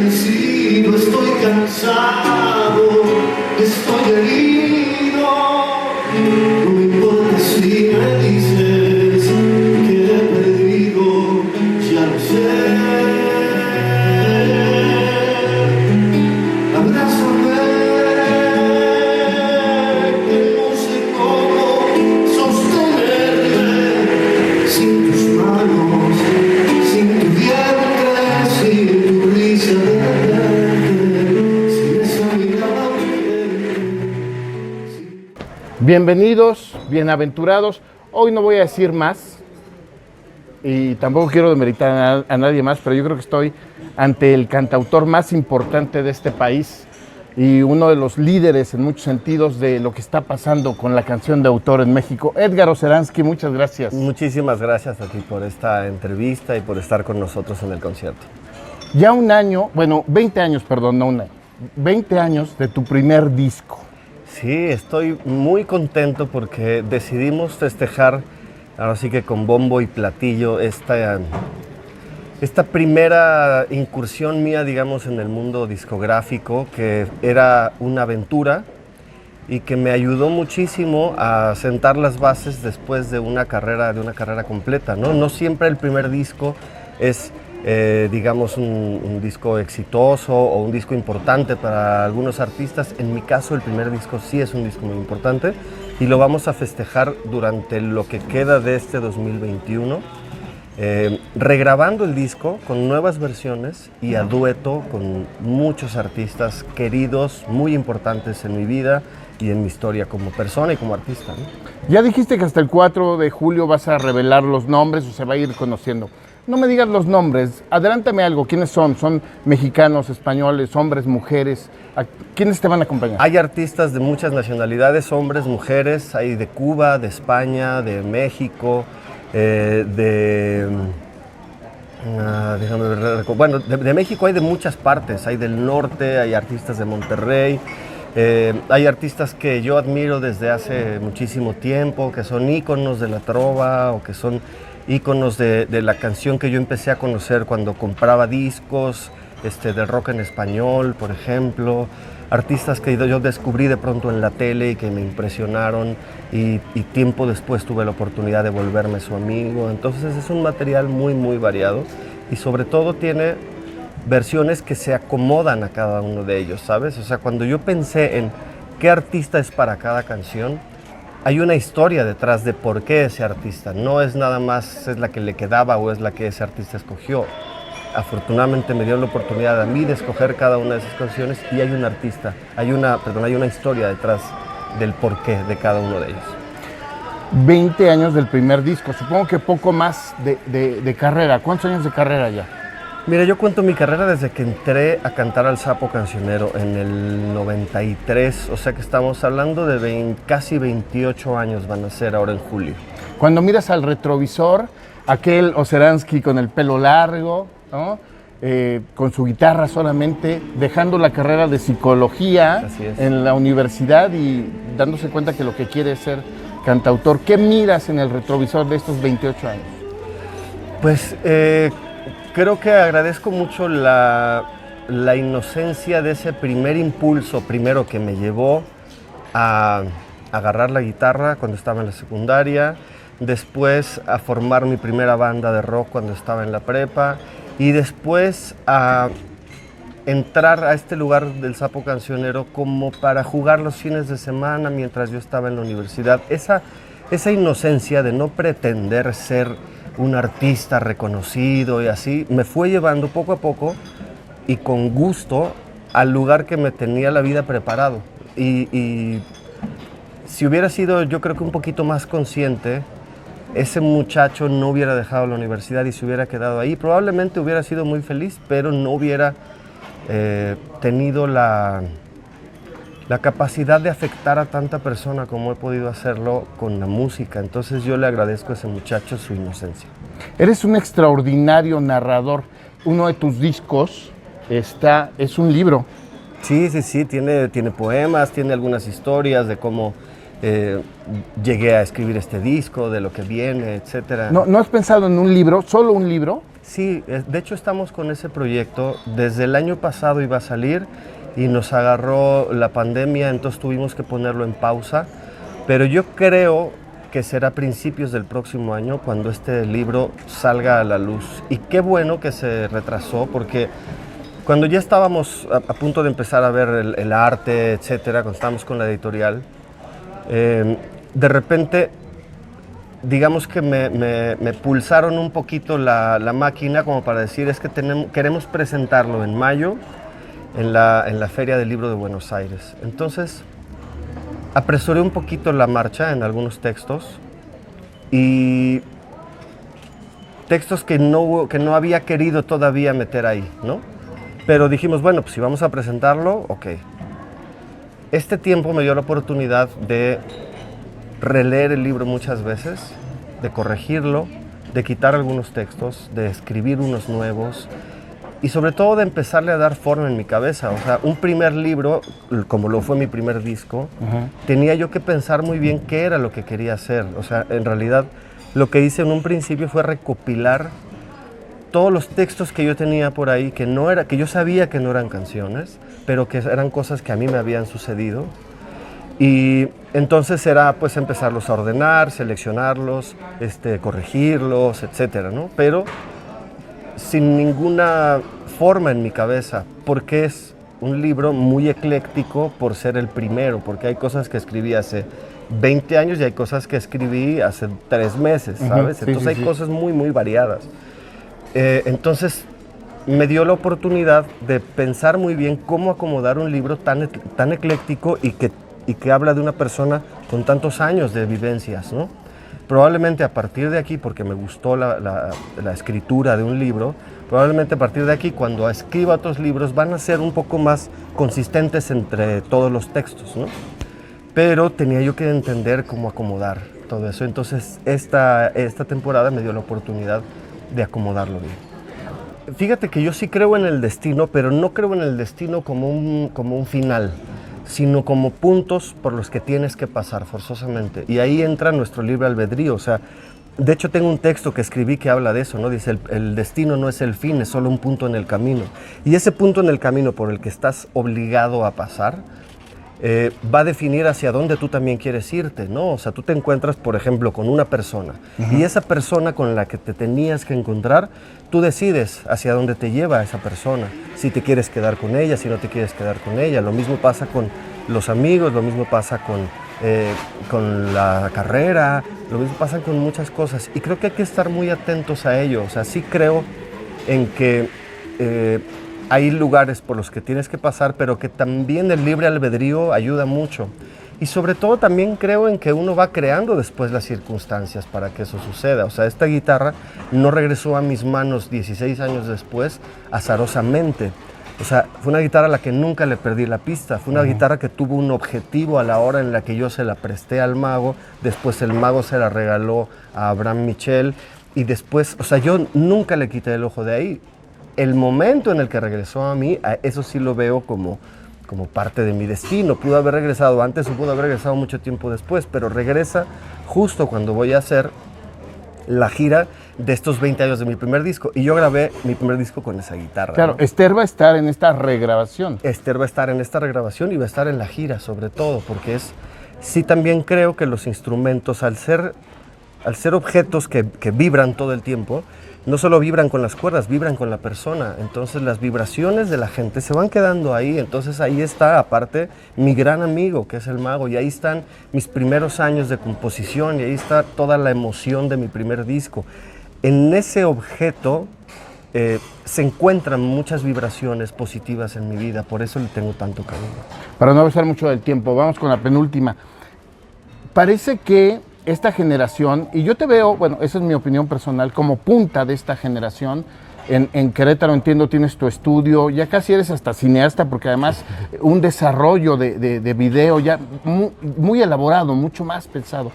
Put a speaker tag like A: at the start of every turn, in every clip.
A: vencido, estoy cansado, estoy herido. No me importa si me dices que he perdido, ya lo sé. Abrázame, que no sé cómo sostenerte sin tus manos, sin tu vientre, sin tu risa verde, sin esa mirada verde.
B: Bienvenidos, bienaventurados. Hoy no voy a decir más y tampoco quiero demeritar a nadie más, pero yo creo que estoy ante el cantautor más importante de este país y uno de los líderes en muchos sentidos de lo que está pasando con la canción de autor en México. Edgar Oceransky, muchas gracias.
C: Muchísimas gracias a ti por esta entrevista y por estar con nosotros en el concierto.
B: Ya un año, bueno, 20 años, perdón, no un año, 20 años de tu primer disco.
C: Sí, estoy muy contento porque decidimos festejar, ahora sí que con bombo y platillo, esta primera incursión mía, digamos, en el mundo discográfico, que era una aventura y que me ayudó muchísimo a sentar las bases después de una carrera completa, ¿no? No siempre el primer disco es, digamos, un disco exitoso o un disco importante para algunos artistas. En mi caso, el primer disco sí es un disco muy importante y lo vamos a festejar durante lo que queda de este 2021. Regrabando el disco con nuevas versiones y a dueto con muchos artistas queridos, muy importantes en mi vida y en mi historia como persona y como artista, ¿no?
B: Ya dijiste que hasta el 4 de julio vas a revelar los nombres o se va a ir conociendo. No me digas los nombres, adelántame algo. ¿Quiénes son? ¿Son mexicanos, españoles, hombres, mujeres? ¿Quiénes te van a acompañar?
C: Hay artistas de muchas nacionalidades, hombres, mujeres, hay de Cuba, de España, de México, de México hay de muchas partes, hay del norte, hay artistas de Monterrey, hay artistas que yo admiro desde hace muchísimo tiempo, que son íconos de la trova o que son íconos de la canción que yo empecé a conocer cuando compraba discos, del rock en español, por ejemplo. Artistas que yo descubrí de pronto en la tele y que me impresionaron y tiempo después tuve la oportunidad de volverme su amigo. Entonces es un material muy, muy variado y sobre todo tiene versiones que se acomodan a cada uno de ellos, ¿sabes? O sea, cuando yo pensé en qué artista es para cada canción, hay una historia detrás de por qué ese artista. No es nada más es la que le quedaba o es la que ese artista escogió. Afortunadamente me dio la oportunidad a mí de escoger cada una de esas canciones y hay un artista, hay una historia detrás del porqué de cada uno de ellos.
B: 20 años del primer disco, supongo que poco más de carrera. ¿Cuántos años de carrera ya?
C: Mira, yo cuento mi carrera desde que entré a cantar al Sapo Cancionero en el 93, o sea que estamos hablando de casi 28 años van a ser ahora en julio.
B: Cuando miras al retrovisor, aquel Oceransky con el pelo largo, ¿no? Con su guitarra solamente, dejando la carrera de psicología en la universidad y dándose cuenta que lo que quiere es ser cantautor. ¿Qué miras en el retrovisor de estos 28 años?
C: Pues creo que agradezco mucho la inocencia de ese primer impulso, primero que me llevó a agarrar la guitarra cuando estaba en la secundaria, después a formar mi primera banda de rock cuando estaba en la prepa y después a entrar a este lugar del Sapo Cancionero como para jugar los fines de semana mientras yo estaba en la universidad. Esa inocencia de no pretender ser un artista reconocido y así, me fue llevando poco a poco y con gusto al lugar que me tenía la vida preparado. Y si hubiera sido, yo creo que un poquito más consciente, ese muchacho no hubiera dejado la universidad y se hubiera quedado ahí. Probablemente hubiera sido muy feliz, pero no hubiera tenido la capacidad de afectar a tanta persona como he podido hacerlo con la música. Entonces yo le agradezco a ese muchacho su inocencia.
B: Eres un extraordinario narrador. Uno de tus discos es un libro.
C: Sí, tiene poemas, tiene algunas historias de cómo llegué a escribir este disco, de lo que viene, etcétera.
B: ¿No has pensado en un libro, solo un libro?
C: Sí, de hecho estamos con ese proyecto. Desde el año pasado iba a salir y nos agarró la pandemia, entonces tuvimos que ponerlo en pausa. Pero yo creo que será a principios del próximo año cuando este libro salga a la luz. Y qué bueno que se retrasó, porque cuando ya estábamos a punto de empezar a ver el arte, etcétera, cuando estábamos con la editorial, de repente, digamos que me pulsaron un poquito la máquina como para decir, es que queremos presentarlo en mayo en la Feria del Libro de Buenos Aires. Entonces, apresuré un poquito la marcha en algunos textos y textos que no había querido todavía meter ahí, ¿no? Pero dijimos, bueno, pues si vamos a presentarlo, ok. Este tiempo me dio la oportunidad de releer el libro muchas veces, de corregirlo, de quitar algunos textos, de escribir unos nuevos y sobre todo de empezarle a dar forma en mi cabeza. O sea, un primer libro, como lo fue mi primer disco, tenía yo que pensar muy bien qué era lo que quería hacer. O sea, en realidad lo que hice en un principio fue recopilar todos los textos que yo tenía por ahí, que yo sabía que no eran canciones, pero que eran cosas que a mí me habían sucedido. Y entonces era pues empezarlos a ordenar, seleccionarlos, corregirlos, etcétera, ¿no? Pero sin ninguna forma en mi cabeza, porque es un libro muy ecléctico por ser el primero, porque hay cosas que escribí hace 20 años y hay cosas que escribí hace 3 meses, ¿sabes? Entonces hay cosas muy, muy variadas. Entonces me dio la oportunidad de pensar muy bien cómo acomodar un libro tan ecléctico y que habla de una persona con tantos años de vivencias, ¿no? Probablemente a partir de aquí, porque me gustó la escritura de un libro, probablemente a partir de aquí, cuando escriba otros libros, van a ser un poco más consistentes entre todos los textos, ¿no? Pero tenía yo que entender cómo acomodar todo eso. Entonces, esta temporada me dio la oportunidad de acomodarlo bien. Fíjate que yo sí creo en el destino, pero no creo en el destino como un final, sino como puntos por los que tienes que pasar forzosamente. Y ahí entra nuestro libre albedrío. O sea, de hecho tengo un texto que escribí que habla de eso, ¿no? Dice, el destino no es el fin, es solo un punto en el camino. Y ese punto en el camino por el que estás obligado a pasar, va a definir hacia dónde tú también quieres irte, ¿no? O sea, tú te encuentras, por ejemplo, con una persona y esa persona con la que te tenías que encontrar, tú decides hacia dónde te lleva esa persona, si te quieres quedar con ella, si no te quieres quedar con ella. Lo mismo pasa con los amigos, lo mismo pasa con la carrera, lo mismo pasa con muchas cosas y creo que hay que estar muy atentos a ello. O sea, sí creo en que hay lugares por los que tienes que pasar, pero que también el libre albedrío ayuda mucho. Y sobre todo también creo en que uno va creando después las circunstancias para que eso suceda. O sea, esta guitarra no regresó a mis manos 16 años después azarosamente. O sea, fue una guitarra a la que nunca le perdí la pista. Fue una guitarra que tuvo un objetivo a la hora en la que yo se la presté al mago. Después el mago se la regaló a Abraham Michel. Y después, o sea, yo nunca le quité el ojo de ahí. El momento en el que regresó a mí, eso sí lo veo como parte de mi destino. Pudo haber regresado antes o pudo haber regresado mucho tiempo después, pero regresa justo cuando voy a hacer la gira de estos 20 años de mi primer disco. Y yo grabé mi primer disco con esa guitarra.
B: Claro, ¿no? Esther va a estar en esta regrabación.
C: Esther va a estar en esta regrabación y va a estar en la gira, sobre todo, porque sí también creo que los instrumentos, al ser objetos que vibran todo el tiempo, no solo vibran con las cuerdas, vibran con la persona. Entonces las vibraciones de la gente se van quedando ahí. Entonces ahí está, aparte, mi gran amigo, que es el mago. Y ahí están mis primeros años de composición y ahí está toda la emoción de mi primer disco. En ese objeto se encuentran muchas vibraciones positivas en mi vida. Por eso le tengo tanto cariño.
B: Para no abusar mucho del tiempo, vamos con la penúltima. Parece que esta generación, y yo te veo, bueno, esa es mi opinión personal, como punta de esta generación. En Querétaro, entiendo, tienes tu estudio, ya casi eres hasta cineasta, porque además un desarrollo de video ya muy elaborado, mucho más pensado.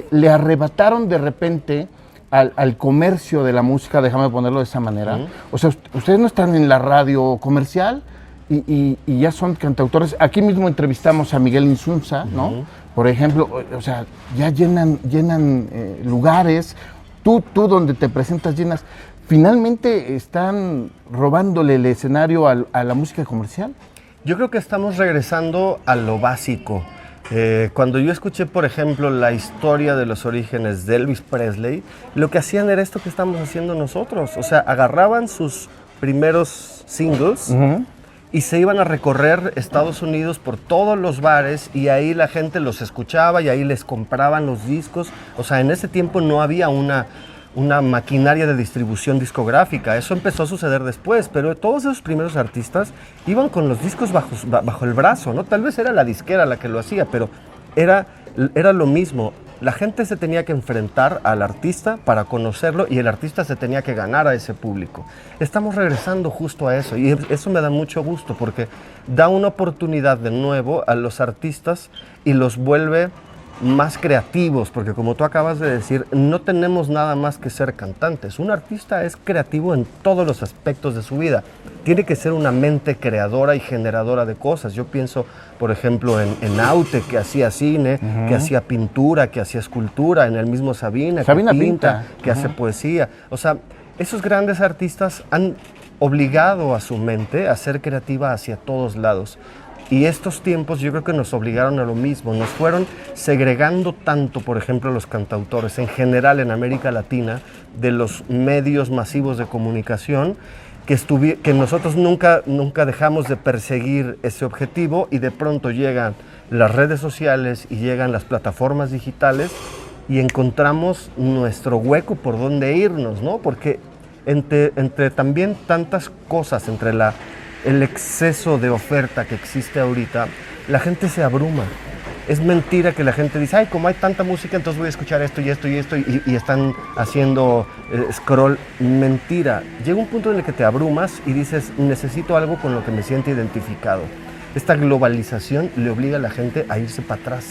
B: Le arrebataron de repente al comercio de la música, déjame ponerlo de esa manera. O sea, ustedes no están en la radio comercial y ya son cantautores. Aquí mismo entrevistamos a Miguel Insunza, ¿no? Por ejemplo, o sea, ya llenan lugares, tú donde te presentas llenas. ¿Finalmente están robándole el escenario a la música comercial?
C: Yo creo que estamos regresando a lo básico. Cuando yo escuché, por ejemplo, la historia de los orígenes de Elvis Presley, lo que hacían era esto que estamos haciendo nosotros. O sea, agarraban sus primeros singles y se iban a recorrer Estados Unidos por todos los bares y ahí la gente los escuchaba y ahí les compraban los discos. O sea, en ese tiempo no había una maquinaria de distribución discográfica. Eso empezó a suceder después, pero todos esos primeros artistas iban con los discos bajo el brazo, ¿no? Tal vez era la disquera la que lo hacía, pero era lo mismo. La gente se tenía que enfrentar al artista para conocerlo y el artista se tenía que ganar a ese público. Estamos regresando justo a eso y eso me da mucho gusto porque da una oportunidad de nuevo a los artistas y los vuelve más creativos, porque como tú acabas de decir, no tenemos nada más que ser cantantes. Un artista es creativo en todos los aspectos de su vida. Tiene que ser una mente creadora y generadora de cosas. Yo pienso, por ejemplo, en Aute, que hacía cine, que hacía pintura, que hacía escultura, en el mismo Sabina que pinta, que hace poesía. O sea, esos grandes artistas han obligado a su mente a ser creativa hacia todos lados. Y estos tiempos yo creo que nos obligaron a lo mismo, nos fueron segregando tanto, por ejemplo, los cantautores, en general en América Latina, de los medios masivos de comunicación, que nosotros nunca dejamos de perseguir ese objetivo y de pronto llegan las redes sociales y llegan las plataformas digitales y encontramos nuestro hueco por donde irnos, ¿no? Porque entre también tantas cosas, entre el exceso de oferta que existe ahorita, la gente se abruma. Es mentira que la gente dice, ay, como hay tanta música, entonces voy a escuchar esto y esto y esto, y están haciendo scroll. Mentira. Llega un punto en el que te abrumas y dices, necesito algo con lo que me siente identificado. Esta globalización le obliga a la gente a irse para atrás.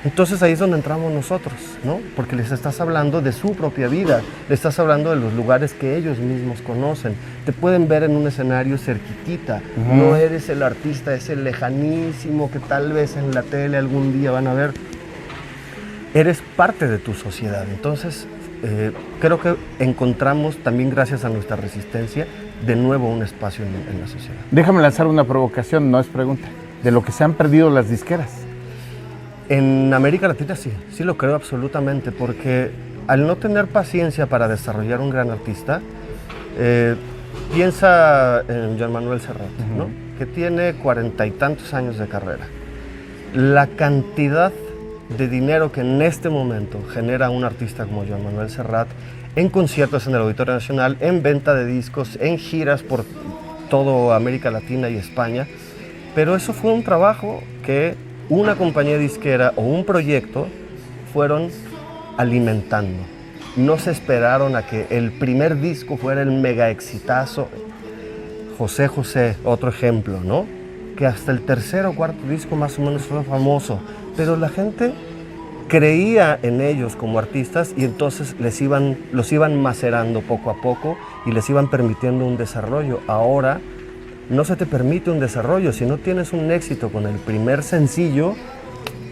C: Entonces ahí es donde entramos nosotros, ¿no? Porque les estás hablando de su propia vida, les estás hablando de los lugares que ellos mismos conocen. Te pueden ver en un escenario cerquitita, no eres el artista ese lejanísimo que tal vez en la tele algún día van a ver. Eres parte de tu sociedad. Entonces creo que encontramos también gracias a nuestra resistencia de nuevo un espacio en la sociedad.
B: Déjame lanzar una provocación, no es pregunta, de lo que se han perdido las disqueras.
C: En América Latina sí lo creo absolutamente, porque al no tener paciencia para desarrollar un gran artista, piensa en Joan Manuel Serrat, ¿no? Que tiene 40 y tantos años de carrera. La cantidad de dinero que en este momento genera un artista como Joan Manuel Serrat en conciertos en el Auditorio Nacional, en venta de discos, en giras por toda América Latina y España, pero eso fue un trabajo que una compañía disquera o un proyecto fueron alimentando. No se esperaron a que el primer disco fuera el mega exitazo. José José, otro ejemplo, ¿no? Que hasta el tercer o cuarto disco más o menos fue famoso, pero la gente creía en ellos como artistas y entonces los iban macerando poco a poco y les iban permitiendo un desarrollo. Ahora no se te permite un desarrollo. Si no tienes un éxito con el primer sencillo,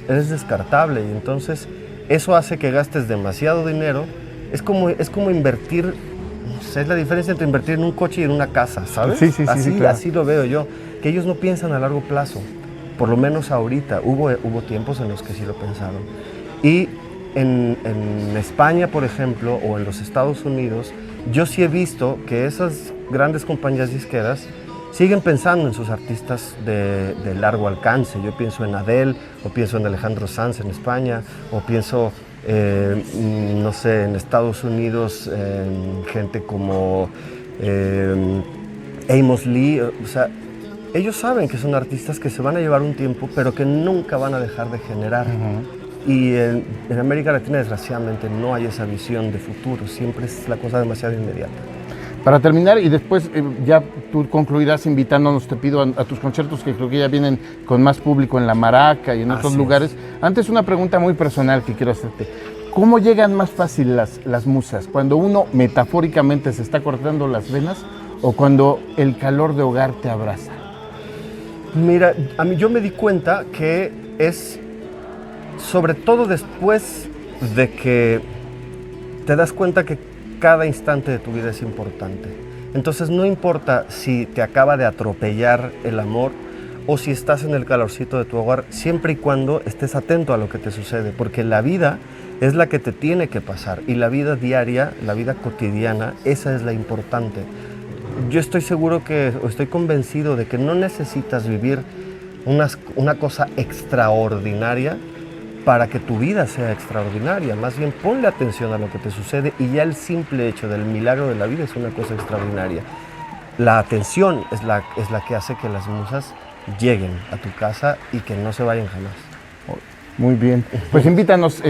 C: eres descartable y entonces eso hace que gastes demasiado dinero. Es como invertir, no sé, es la diferencia entre invertir en un coche y en una casa, ¿sabes?
B: Sí, claro.
C: Así lo veo yo, que ellos no piensan a largo plazo, por lo menos ahorita. Hubo tiempos en los que sí lo pensaron. Y en España, por ejemplo, o en los Estados Unidos, yo sí he visto que esas grandes compañías disqueras siguen pensando en sus artistas de largo alcance. Yo pienso en Adele, o pienso en Alejandro Sanz en España, o pienso, no sé, en Estados Unidos, en gente como Amos Lee. O sea, ellos saben que son artistas que se van a llevar un tiempo, pero que nunca van a dejar de generar. Y en América Latina, desgraciadamente, no hay esa visión de futuro. Siempre es la cosa demasiado inmediata.
B: Para terminar, y después ya tú concluirás invitándonos, te pido, a tus conciertos, que creo que ya vienen con más público en La Maraca y en otros lugares. Antes, una pregunta muy personal que quiero hacerte. ¿Cómo llegan más fácil las musas? ¿Cuando uno metafóricamente se está cortando las venas o cuando el calor de hogar te abraza?
C: Mira, yo me di cuenta que es sobre todo después de que te das cuenta que cada instante de tu vida es importante. Entonces no importa si te acaba de atropellar el amor o si estás en el calorcito de tu hogar, siempre y cuando estés atento a lo que te sucede, porque la vida es la que te tiene que pasar y la vida diaria, la vida cotidiana, esa es la importante. Yo estoy seguro o estoy convencido de que no necesitas vivir una cosa extraordinaria para que tu vida sea extraordinaria. Más bien ponle atención a lo que te sucede y ya el simple hecho del milagro de la vida es una cosa extraordinaria. La atención es la que hace que las musas lleguen a tu casa y que no se vayan jamás.
B: Muy bien. Pues invítanos,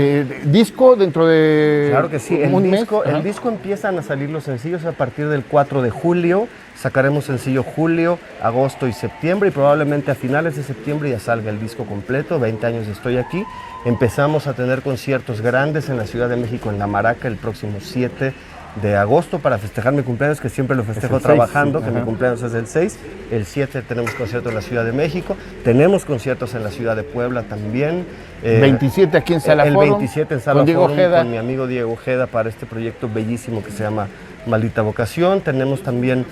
B: disco dentro de
C: Claro que sí,
B: un mes.
C: el disco empiezan a salir los sencillos a partir del 4 de julio, sacaremos sencillo julio, agosto y septiembre y probablemente a finales de septiembre ya salga el disco completo, 20 años estoy aquí. Empezamos a tener conciertos grandes en la Ciudad de México, en La Maraca, el próximo 7 de agosto para festejar mi cumpleaños, que siempre lo festejo trabajando, 6, sí, que mi cumpleaños es el 6. El 7 tenemos concierto en la Ciudad de México, tenemos conciertos en la Ciudad de Puebla también.
B: 27 aquí en Sala
C: El
B: Forum,
C: 27 en Sala
B: con Diego
C: Forum,
B: Ojeda.
C: con mi amigo Diego Ojeda para este proyecto bellísimo que se llama Maldita Vocación. Tenemos también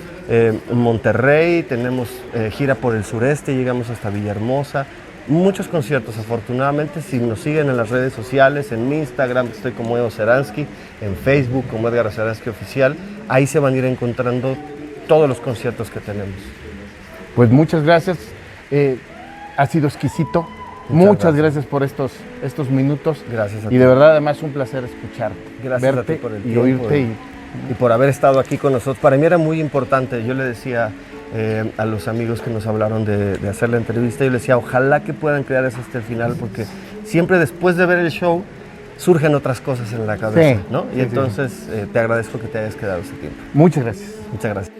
C: Monterrey, tenemos gira por el sureste, llegamos hasta Villahermosa. Muchos conciertos, afortunadamente. Si nos siguen en las redes sociales, en Instagram estoy como Edo Seransky, en Facebook como Edgar Seransky Oficial, ahí se van a ir encontrando todos los conciertos que tenemos.
B: Pues muchas gracias, ha sido exquisito. Muchas gracias por estos minutos.
C: Gracias a
B: y
C: ti.
B: de verdad además un placer escucharte,
C: Gracias
B: verte
C: a ti por el
B: y
C: tiempo
B: oírte.
C: y por haber estado aquí con nosotros. Para mí era muy importante, yo le decía a los amigos que nos hablaron de hacer la entrevista, yo les decía, ojalá que puedan quedar hasta el final, porque siempre después de ver el show surgen otras cosas en la cabeza,
B: Sí,
C: ¿no? Y
B: sí,
C: entonces te agradezco que te hayas quedado ese tiempo.
B: Muchas gracias.
C: Muchas gracias.